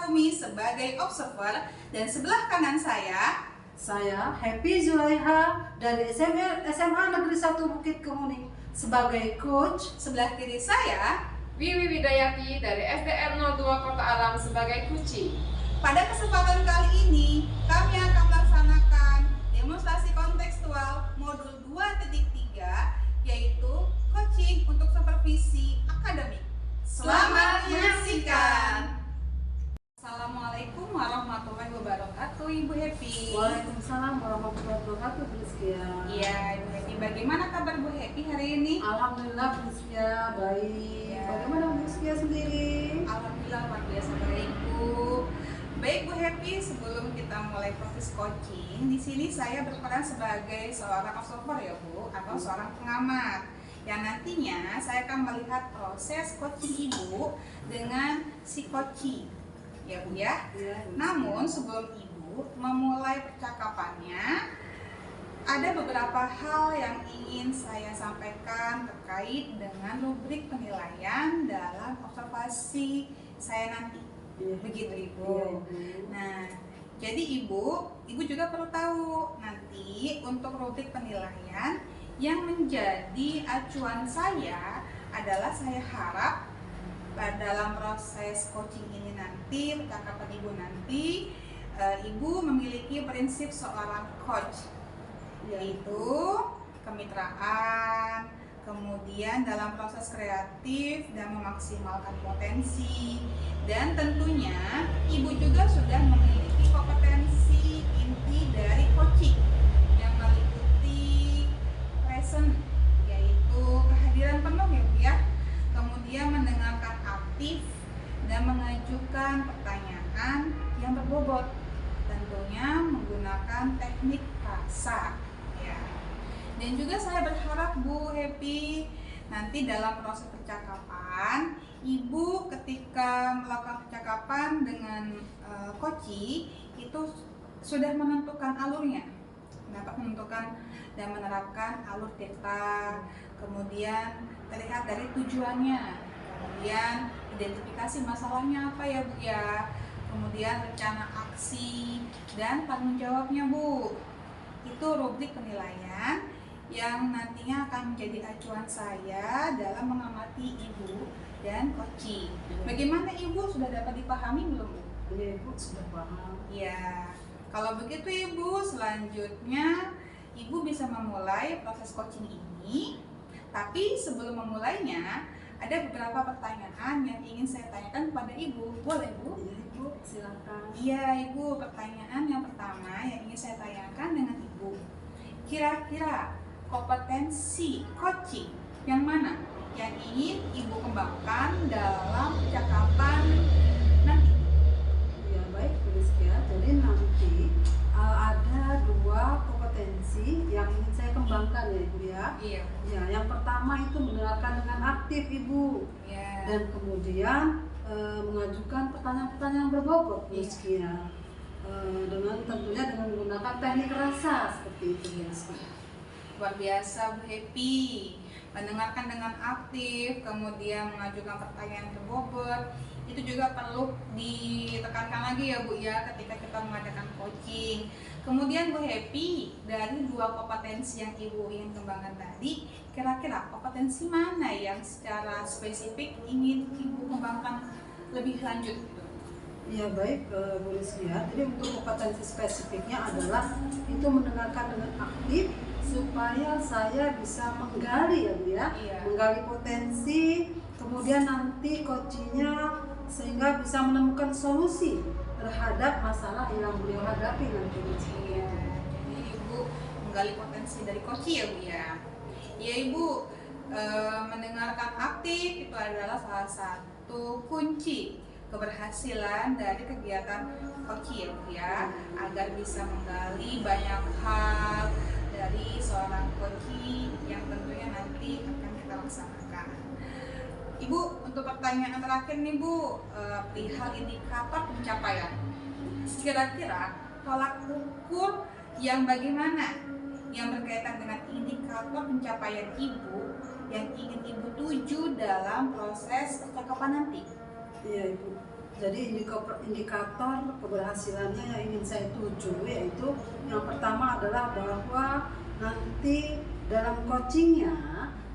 Umi sebagai observer dan sebelah kanan saya Happy Zulaiha dari SMA Negeri 1 Bukit Kemuning sebagai coach. sebelah kiri saya Wiwi Widayati dari SDN 02 Kota Alam sebagai Kuci. Pada kesempatan kali ini kami akan melaksanakan demonstrasi kontekstual modul 2.3 yaitu coaching untuk supervisi akademik. Selamat menyaksikan. Assalamualaikum warahmatullahi wabarakatuh, Ibu Happy. Waalaikumsalam warahmatullahi wabarakatuh, Bu Rizkia. Iya, Ibu Happy. Bagaimana kabar Bu Happy hari ini? Alhamdulillah, Bu Rizkia, baik. Ya. Bagaimana Bu Rizkia sendiri? Alhamdulillah luar biasa baik, Bu. Baik Bu Happy, sebelum kita mulai proses coaching, di sini saya berperan sebagai seorang observer ya Bu, atau seorang pengamat. Yang nantinya saya akan melihat proses coaching Ibu dengan si coaching. Ya Bu ya. Ya, Bu. Namun sebelum Ibu memulai percakapannya, ada beberapa hal yang ingin saya sampaikan terkait dengan rubrik penilaian dalam observasi saya nanti. Iya. Begitu Ibu. Iya, Ibu. Nah, jadi Ibu juga perlu tahu nanti untuk rubrik penilaian yang menjadi acuan saya adalah saya harap dalam proses coaching ini nanti, percakapan Ibu nanti, Ibu memiliki prinsip seorang coach, yaitu kemitraan, kemudian dalam proses kreatif dan memaksimalkan potensi, dan tentunya Ibu juga sudah memiliki kompetensi inti dari coaching yang meliputi present, yaitu kehadiran penuh ya Bu ya, kemudian mendengarkan aktif dan mengajukan pertanyaan yang berbobot, tentunya menggunakan teknik rasa ya. Dan juga saya berharap Bu Happy nanti dalam proses percakapan Ibu ketika melakukan percakapan dengan coach itu sudah menentukan alurnya, dapat menentukan dan menerapkan alur cerita, kemudian terlihat dari tujuannya, kemudian identifikasi masalahnya apa ya Bu ya, kemudian rencana aksi dan tanggung jawabnya Bu. Itu rubrik penilaian yang nantinya akan menjadi acuan saya dalam mengamati Ibu dan coaching. Bagaimana Ibu, sudah dapat dipahami belum Bu? Iya, Ibu sudah paham. Ya, kalau begitu Ibu, selanjutnya Ibu bisa memulai proses coaching ini. Tapi sebelum memulainya, ada beberapa pertanyaan yang ingin saya tanyakan kepada Ibu. Boleh Bu? Iya, Ibu, silakan. Iya Ibu, pertanyaan yang pertama yang ingin saya tanyakan dengan Ibu, kira-kira kompetensi coaching yang mana yang ingin Ibu kembangkan dalam percakapan nanti? Ya, baik Bu Rizkia. Jadi nanti ada dua kompetensi yang ingin saya kembangkan ya Ibu ya. Iya. Ya, yang pertama itu mendengarkan dengan aktif Ibu, Iya. dan kemudian mengajukan pertanyaan-pertanyaan berbobot Bu Iya. Rizkia. Dengan tentunya dengan menggunakan teknik rasa seperti itu Bu Rizkia. Luar biasa Bu Happy, mendengarkan dengan aktif, kemudian mengajukan pertanyaan berbobot. Itu juga perlu ditekankan lagi ya Bu ya ketika kita mengadakan coaching. Kemudian Bu Happy, dari dua kompetensi yang Ibu ingin kembangkan tadi, kira-kira kompetensi mana yang secara spesifik ingin Ibu kembangkan lebih lanjut? Ya, baik Bu Rizkia. Jadi untuk kompetensi spesifiknya adalah itu mendengarkan dengan aktif supaya saya bisa menggali ya Bu ya, Iya. menggali potensi, kemudian nanti coachingnya sehingga bisa menemukan solusi terhadap masalah yang beliau hadapi nanti. Iya, jadi Ibu menggali potensi dari coach ya Bu ya. Ya Ibu, mendengarkan aktif itu adalah salah satu kunci keberhasilan dari kegiatan coach ya Bu ya, agar bisa menggali banyak hal dari seorang coach yang tentunya nanti akan kita laksanakan. Ibu, untuk pertanyaan terakhir nih Bu, perihal indikator pencapaian. Kira-kira tolak ukur yang bagaimana yang berkaitan dengan indikator pencapaian Ibu yang ingin Ibu tuju dalam proses percakapan nanti? Iya Ibu. Jadi indikator keberhasilannya yang ingin saya tuju yaitu yang pertama adalah bahwa nanti dalam coachingnya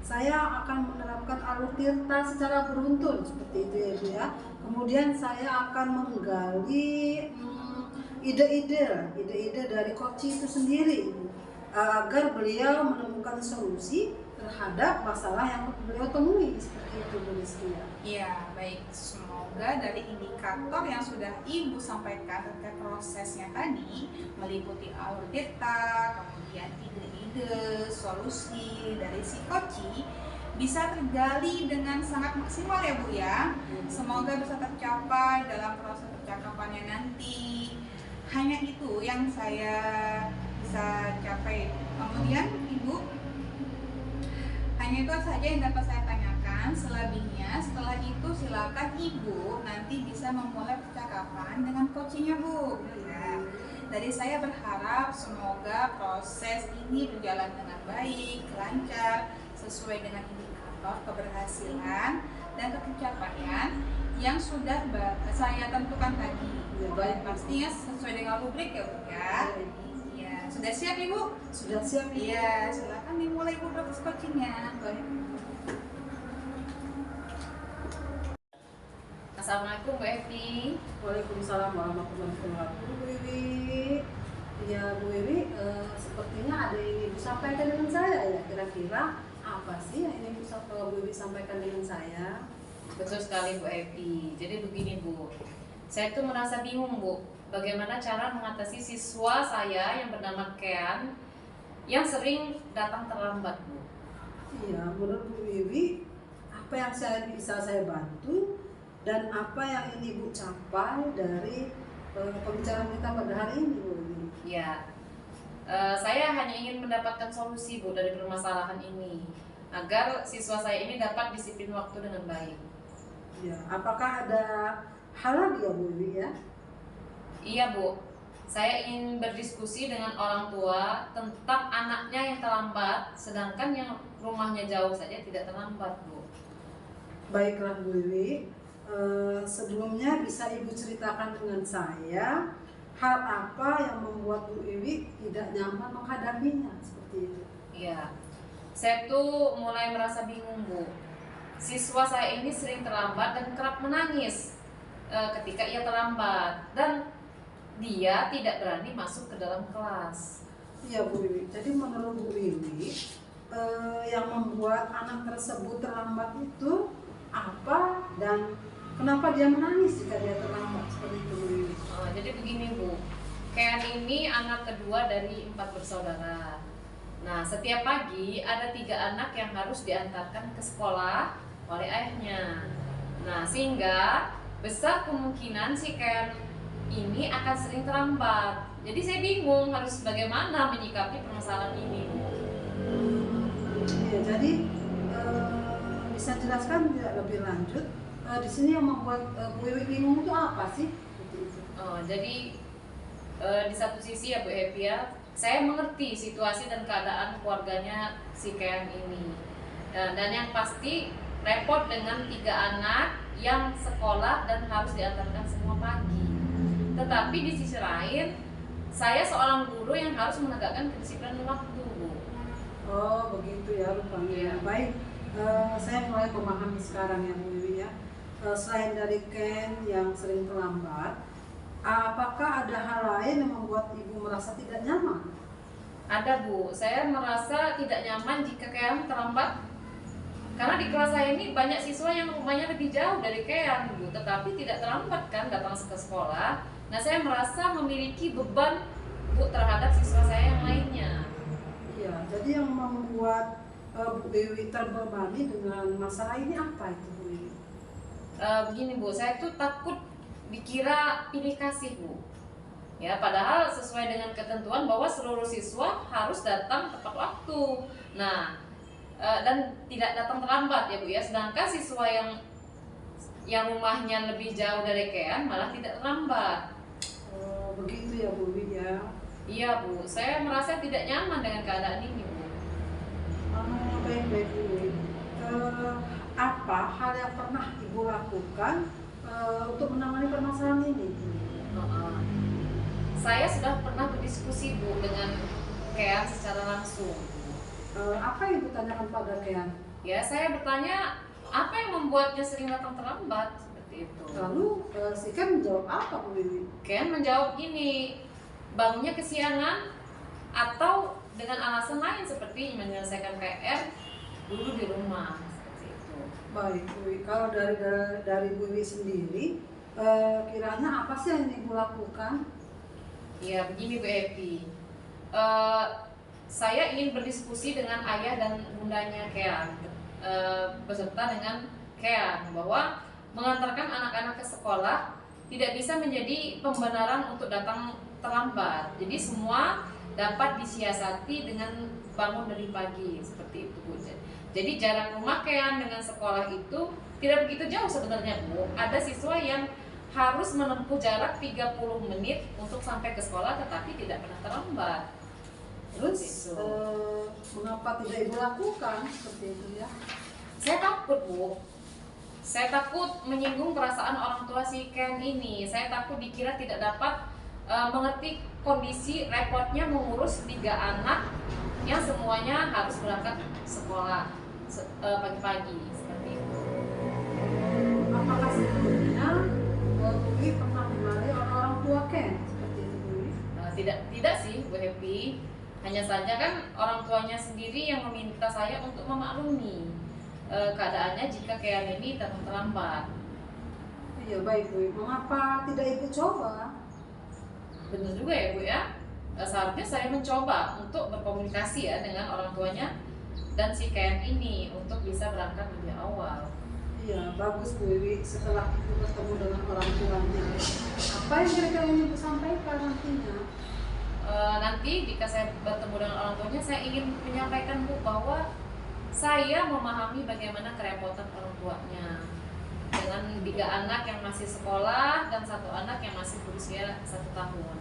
saya akan menerapkan alur tirta secara beruntun seperti itu ya Bu ya. Kemudian saya akan menggali ide-ide dari coach itu sendiri agar beliau menemukan solusi terhadap masalah yang beliau temui seperti itu Bu Rizky ya. Iya, baik. Semoga dari indikator yang sudah Ibu sampaikan terkait prosesnya tadi meliputi alur data, kemudian ide-ide, solusi dari si koci bisa tergali dengan sangat maksimal ya Bu ya. Semoga bisa tercapai dalam proses percakapannya nanti. Hanya itu yang saya bisa capai. Kemudian Ibu, hanya itu saja yang dapat saya tanyakan. Selebihnya setelah itu silakan Ibu nanti bisa memulai percakapan dengan coachingnya Bu ya. Dari saya berharap semoga proses ini berjalan dengan baik, lancar, sesuai dengan indikator keberhasilan dan pencapaian yang sudah saya tentukan tadi. Ya, baik. Pastinya sesuai dengan rubrik ya Bu ya. Ya, sudah siap Ibu? Sudah siap Ibu? Iya, silakan dimulai Bu proses coachingnya. Baik. Assalamualaikum Bu Evi. Waalaikumsalam warahmatullahi wabarakatuh. Bu Wiwi, ya Bu Wiwi, sepertinya ada yang Ibu sampaikan dengan saya ya. Kira-kira apa sih yang ini Bu Wiwi sampaikan dengan saya? Betul sekali Bu Evi. Jadi begini Bu, saya tuh merasa bingung Bu, bagaimana cara mengatasi siswa saya yang bernama Kean yang sering datang terlambat Bu. Iya, menurut Bu Wiwi, apa yang bisa saya bantu dan apa yang ingin Ibu capai dari pembicaraan kita pada hari ini Bu Wiwi? Ya, saya hanya ingin mendapatkan solusi Bu dari permasalahan ini agar siswa saya ini dapat disiplin waktu dengan baik. Ya, apakah ada hal lagi ya Bu Wiwi ya? Iya Bu, saya ingin berdiskusi dengan orang tua tentang anaknya yang terlambat, sedangkan yang rumahnya jauh saja tidak terlambat Bu. Baiklah Bu Wiwi, sebelumnya bisa Ibu ceritakan dengan saya hal apa yang membuat Bu Wiwi tidak nyaman menghadapinya seperti itu? Iya, saya tuh mulai merasa bingung Bu. Siswa saya ini sering terlambat dan kerap menangis ketika ia terlambat dan dia tidak berani masuk ke dalam kelas. Iya Bu Wiwi, jadi menurut Bu Wiwi yang membuat anak tersebut terlambat itu apa dan kenapa dia menangis jika dia terlambat seperti itu Bu Wiwi? Jadi begini Bu, Kean ini anak kedua dari 4 bersaudara. Nah, setiap pagi ada 3 anak yang harus diantarkan ke sekolah oleh ayahnya. Nah, sehingga besar kemungkinan si Kean ini akan sering terlambat. Jadi saya bingung harus bagaimana menyikapi permasalahan ini. Iya, jadi bisa jelaskan tidak lebih lanjut di sini yang membuat Bu Wiwi bingung itu apa sih? Jadi di satu sisi ya Bu Evi ya, saya mengerti situasi dan keadaan keluarganya si Kean ini. Dan yang pasti repot dengan 3 anak yang sekolah dan harus diantarkan semua pagi. Tetapi di sisi lain, saya seorang guru yang harus menegakkan kedisiplinan waktu Bu. Oh begitu ya rupanya. Iya. Baik, saya mulai memahami sekarang ya Bu Wiwi ya. Selain dari Ken yang sering terlambat, apakah ada hal lain yang membuat Ibu merasa tidak nyaman? Ada Bu, saya merasa tidak nyaman jika Kean terlambat. Karena di kelas saya ini banyak siswa yang rumahnya lebih jauh dari Kean Bu, tetapi tidak terlambat kan datang ke sekolah. Nah, saya merasa memiliki beban Bu terhadap siswa saya yang lainnya. Iya, jadi yang membuat Bu Wiwi terbebani dengan masalah ini apa itu Bu Wiwi? Begini Bu, saya tuh takut dikira pilih kasih Bu. Ya, padahal sesuai dengan ketentuan bahwa seluruh siswa harus datang tepat waktu. Nah, dan tidak datang terlambat ya Bu ya. Sedangkan siswa yang rumahnya lebih jauh dari Kean malah tidak terlambat. Oh, begitu ya Bu Wiwi ya. Iya Bu, saya merasa tidak nyaman dengan keadaan ini Bu. Baik-baik Bu Wiwi. Apa hal yang pernah Ibu lakukan untuk menangani permasalahan ini? Uh-uh. Saya sudah pernah berdiskusi Bu dengan Kean secara langsung. Apa yang Ibu tanyakan pada Kean? Ya, saya bertanya apa yang membuatnya sering datang terlambat seperti itu. Lalu si Kean menjawab apa Bu Wiwi? Kean menjawab gini, bangunnya kesiangan atau dengan alasan lain seperti menyelesaikan PR dulu di rumah seperti itu. Baik Bu Wiwi, kalau dari Bu Wiwi sendiri, kiranya apa sih yang Ibu lakukan? Ya begini Bu Epi, saya ingin berdiskusi dengan ayah dan bundanya Kean, beserta dengan Kean, bahwa mengantarkan anak-anak ke sekolah tidak bisa menjadi pembenaran untuk datang terlambat. Jadi semua dapat disiasati dengan bangun dari pagi seperti itu Bu. Jadi jarak rumah Kean dengan sekolah itu tidak begitu jauh sebenarnya Bu. Ada siswa yang harus menempuh jarak 30 menit untuk sampai ke sekolah tetapi tidak pernah terlambat. Terus mengapa tidak Ibu lakukan seperti itu ya? Saya takut Bu. Saya takut menyinggung perasaan orang tua si Ken ini. Saya takut dikira tidak dapat mengerti kondisi repotnya mengurus 3 anak yang semuanya harus berangkat sekolah pagi-pagi seperti itu. Apakah sebelumnya Bu Wiwi pernah dimarahi orang tua Ken seperti itu Bu Wiwi? Tidak sih Bu Happy. Hanya saja kan orang tuanya sendiri yang meminta saya untuk memaklumi keadaannya jika Kean ini datang terlambat. Iya baik Bu Wiwi. Mengapa tidak Ibu coba? Benar juga ya Bu ya. Seharusnya saya mencoba untuk berkomunikasi ya dengan orang tuanya dan si Kean ini untuk bisa berangkat lebih awal. Iya bagus Bu Wiwi. Setelah Ibu bertemu dengan orang tuanya, apa yang kira-kira ingin Ibu sampaikan nantinya? Nanti jika saya bertemu dengan orang tuanya, saya ingin menyampaikan Bu bahwa saya memahami bagaimana kerepotan orang tuanya dengan 3 anak yang masih sekolah dan 1 anak yang masih berusia 1 tahun.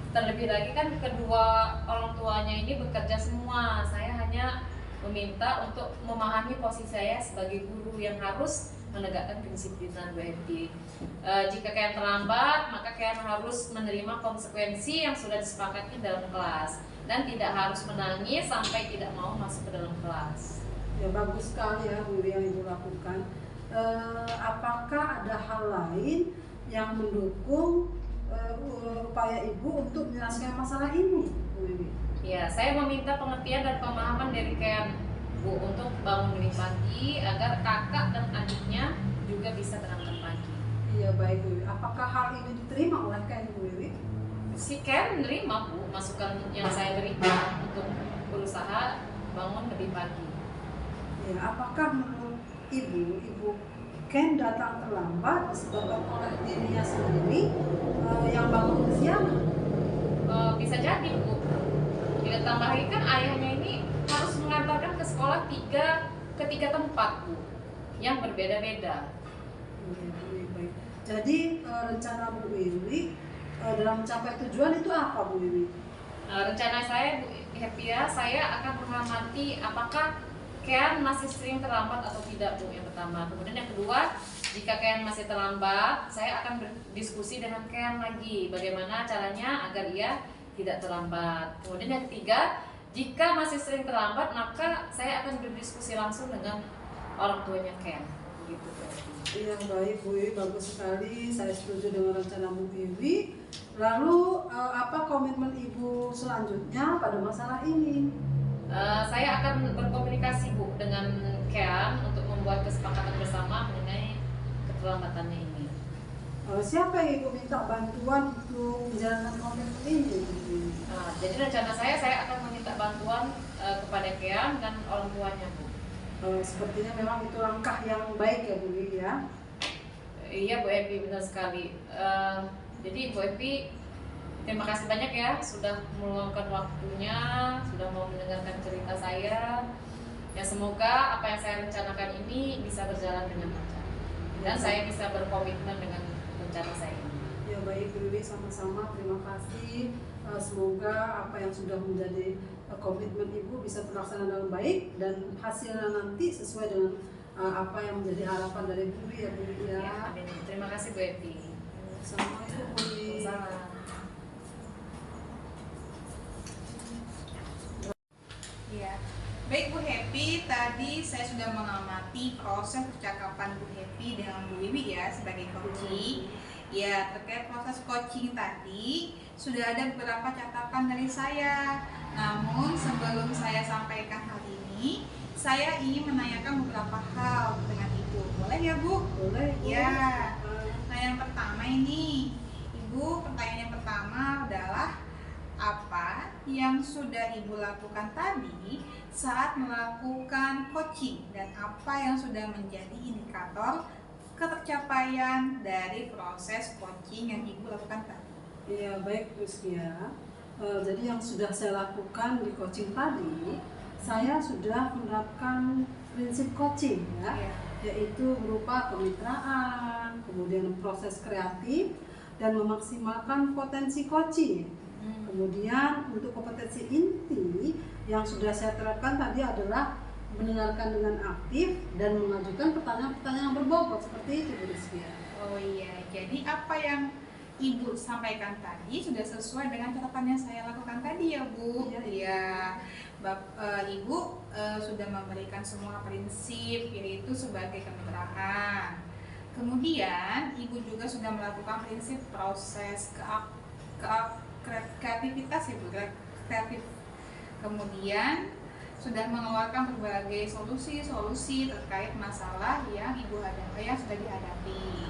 Terlebih lagi kan kedua orang tuanya ini bekerja semua. Saya hanya meminta untuk memahami posisi saya sebagai guru yang harus menegakkan kedisiplinan Bu Happy. Jika Kean terlambat, maka Kean harus menerima konsekuensi yang sudah disepakati dalam kelas dan tidak harus menangis sampai tidak mau masuk ke dalam kelas. Ya bagus sekali ya Bu Wiwi yang Ibu lakukan. Apakah ada hal lain yang mendukung upaya Ibu untuk menyelesaikan masalah ini Bu Wiwi? Ya, saya meminta pengertian dan pemahaman dari Kean Bu untuk bangun lebih pagi agar kakak dan adiknya juga bisa berangkat pagi. Iya baik Bu Wiwi. Apakah hal ini diterima oleh Kean Bu Wiwi? Si Kean menerima Bu masukan yang saya berikan untuk berusaha bangun lebih pagi. Ya, apakah menurut Ibu Kean datang terlambat disebabkan oleh dirinya sendiri yang bangun kesiangan? Bisa jadi Bu. Ditambah lagi kan ayahnya ini harus mengantarkan ke sekolah 3 tempat Bu yang berbeda-beda. Baik. Jadi rencana Bu Wiwi dalam mencapai tujuan itu apa Bu Wiwi? Rencana saya Bu Happy ya, saya akan mengamati apakah Kean masih sering terlambat atau tidak Bu, yang pertama. Kemudian yang kedua, jika Kean masih terlambat, saya akan berdiskusi dengan Kean lagi bagaimana caranya agar ia tidak terlambat. Kemudian yang ketiga, jika masih sering terlambat, maka saya akan berdiskusi langsung dengan orang tuanya Kean. Begitu Bu. Iya baik Bu Wiwi, bagus sekali. Saya setuju dengan rencana Bu Wiwi. Lalu apa komitmen Ibu selanjutnya pada masalah ini? Saya akan berkomunikasi Bu dengan Kean untuk membuat kesepakatan bersama mengenai keterlambatannya ini. Siapa yang Ibu minta bantuan untuk menjalankan komitmen ini? Jadi rencana saya akan meminta bantuan kepada Kean dan orang tuanya Bu. Sepertinya memang itu langkah yang baik ya Bu Wiwi ya. Iya Bu Epi, benar sekali. Jadi Bu Epi, terima kasih banyak ya sudah meluangkan waktunya, sudah mau mendengarkan cerita saya. Ya semoga apa yang saya rencanakan ini bisa berjalan dengan lancar dan saya bisa berkomitmen dengan rencana saya ini. Ya baik Bu Wiwi, sama-sama terima kasih. Semoga apa yang sudah menjadi komitmen Ibu bisa terlaksana dengan baik dan hasilnya nanti sesuai dengan apa yang menjadi harapan dari guru ya Bu ya. Ya, amin. Terima kasih Bu Epi. Sama Ibu Uli. Sama. Ya, baik Bu Happy, tadi saya sudah mengamati proses percakapan Bu Happy dengan Bu Wiwi ya sebagai coaching. Ya, terkait proses coaching tadi sudah ada beberapa catatan dari saya. Namun sebelum saya sampaikan hal ini, saya ingin menanyakan beberapa hal dengan Ibu. Boleh ya Bu? Boleh Bu. Ya. Nah, yang pertama ini, Ibu, pertanyaan yang pertama adalah apa yang sudah Ibu lakukan tadi saat melakukan coaching dan apa yang sudah menjadi indikator ketercapaian dari proses coaching yang Ibu lakukan tadi? Iya, baik Rizkia. Jadi yang sudah saya lakukan di coaching tadi, saya sudah menerapkan prinsip coaching ya. Ya. Yaitu berupa kemitraan, kemudian proses kreatif, dan memaksimalkan potensi coaching. Kemudian untuk kompetensi inti yang sudah saya terapkan tadi adalah mendengarkan dengan aktif dan mengajukan pertanyaan-pertanyaan yang berbobot seperti itu Bu Rizkia. Oh iya, jadi apa yang Ibu sampaikan tadi sudah sesuai dengan catatan yang saya lakukan tadi ya Bu. Iya. Ya, Ibu sudah memberikan semua prinsip yaitu sebagai kemitraan. Kemudian Ibu juga sudah melakukan prinsip proses kreativitas ya Bu, kreatif. Kemudian sudah mengeluarkan berbagai solusi terkait masalah yang sudah dihadapi.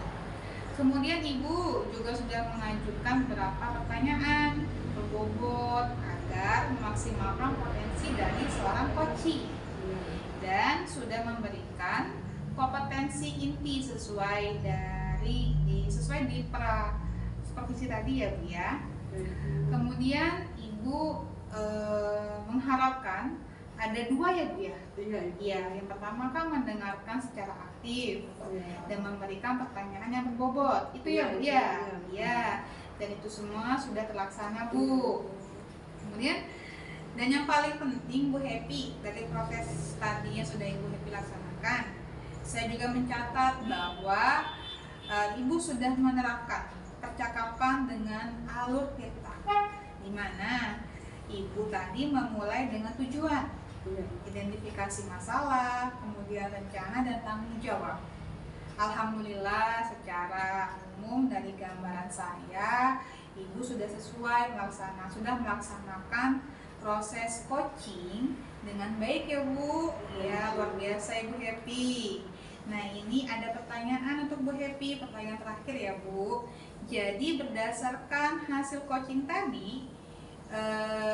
Kemudian Ibu juga sudah mengajukan beberapa pertanyaan berbobot agar memaksimalkan potensi dari seorang coaching dan sudah memberikan kompetensi inti sesuai di supervisi tadi ya Bu ya. Kemudian Ibu mengharapkan ada dua ya Bu ya. Iya, yang pertama kan mendengarkan secara aktif dan memberikan pertanyaan yang berbobot. Itu ya Bu ya. Iya. Dan itu semua sudah terlaksana Bu. Kemudian dan yang paling penting Bu Happy dari proses tadi yang sudah Ibu Happy laksanakan, saya juga mencatat bahwa Ibu sudah menerapkan percakapan dengan alur kita, di mana Ibu tadi memulai dengan tujuan, identifikasi masalah, kemudian rencana dan tanggung jawab. Alhamdulillah secara umum dari gambaran saya, Ibu sudah melaksanakan proses coaching dengan baik ya Bu. Ya, luar biasa Ibu Happy. Nah, ini ada pertanyaan untuk Bu Happy, pertanyaan terakhir ya Bu. Jadi berdasarkan hasil coaching tadi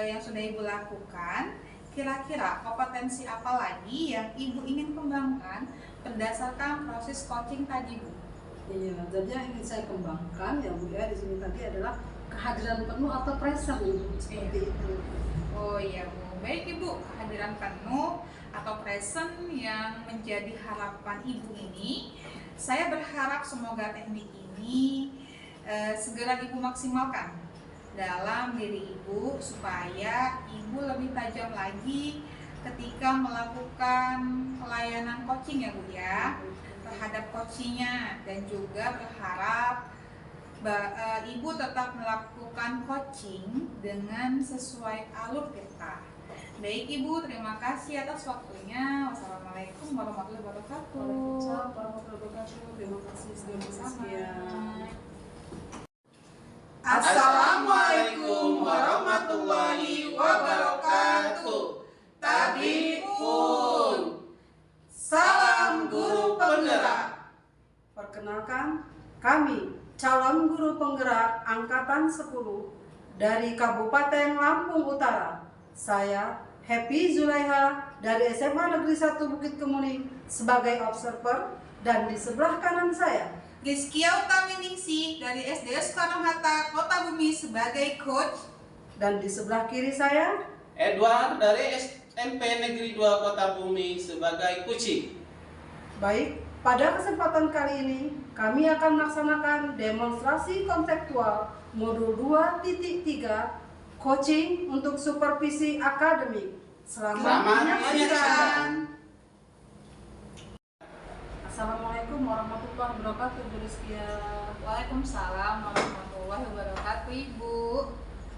yang sudah Ibu lakukan, kira-kira kompetensi apa lagi yang Ibu ingin kembangkan berdasarkan proses coaching tadi Bu? Iya, jadi yang ingin saya kembangkan ya Bu ya di sini tadi adalah kehadiran penuh atau present Ibu, seperti itu. Oh iya Bu, baik Ibu, kehadiran penuh atau present yang menjadi harapan Ibu ini, saya berharap semoga teknik ini segera Ibu maksimalkan dalam diri Ibu supaya Ibu lebih tajam lagi ketika melakukan pelayanan coaching ya Bu ya, terhadap coachingnya, dan juga berharap Ibu tetap melakukan coaching dengan sesuai alur kita. Baik Ibu, terima kasih atas waktunya. Wassalamualaikum warahmatullahi wabarakatuh. Waalaikumsalam warahmatullahi wabarakatuh. Terima kasih Sama-sama. Assalamualaikum warahmatullahi wabarakatuh. Tabipun. Salam guru penggerak. Perkenalkan, kami calon guru penggerak angkatan 10 dari Kabupaten Lampung Utara. Saya Happy Zulaiha dari SMA Negeri 1 Bukit Kemuning sebagai observer, dan di sebelah kanan saya Rizkia Utaminingsih dari SD Soekarno-Hatta Kota Bumi sebagai coach, dan di sebelah kiri saya Edward dari SMP Negeri 2 Kota Bumi sebagai kucing. Baik, pada kesempatan kali ini kami akan melaksanakan demonstrasi konseptual modul 2.3 coaching untuk supervisi akademik. Selamat menyaksikan. Assalamualaikum warahmatullahi wabarakatuh, Bu Rizkia. Waalaikumsalam warahmatullahi wabarakatuh, Ibu.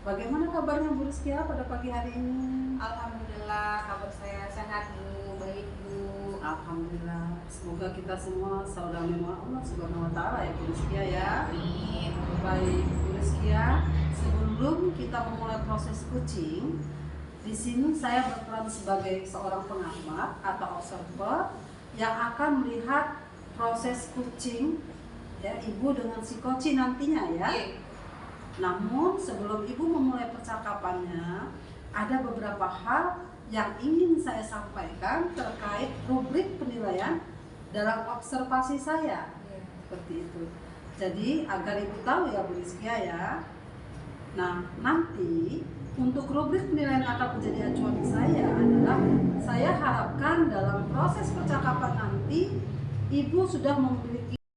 Bagaimana kabarnya Bu Rizkia pada pagi hari ini? Alhamdulillah, kabar saya sehat, Bu. Baik, Bu. Alhamdulillah. Semoga kita semua saudara Allah Subhanahu wa taala ya Bu Rizkia ya. Amin. Baik Bu Rizkia, sebelum kita memulai proses coaching, di sini saya berperan sebagai seorang pengamat atau observer yang akan melihat proses coaching ya Ibu dengan si coaching nantinya ya. Iya. Namun sebelum Ibu memulai percakapannya, ada beberapa hal yang ingin saya sampaikan terkait rubrik penilaian dalam observasi saya. Iya. Seperti itu. Jadi agar Ibu tahu ya Bu Rizkia ya. Nah nanti untuk rubrik penilaian yang akan menjadi acuan saya adalah saya harapkan dalam proses percakapan nanti Ibu sudah memiliki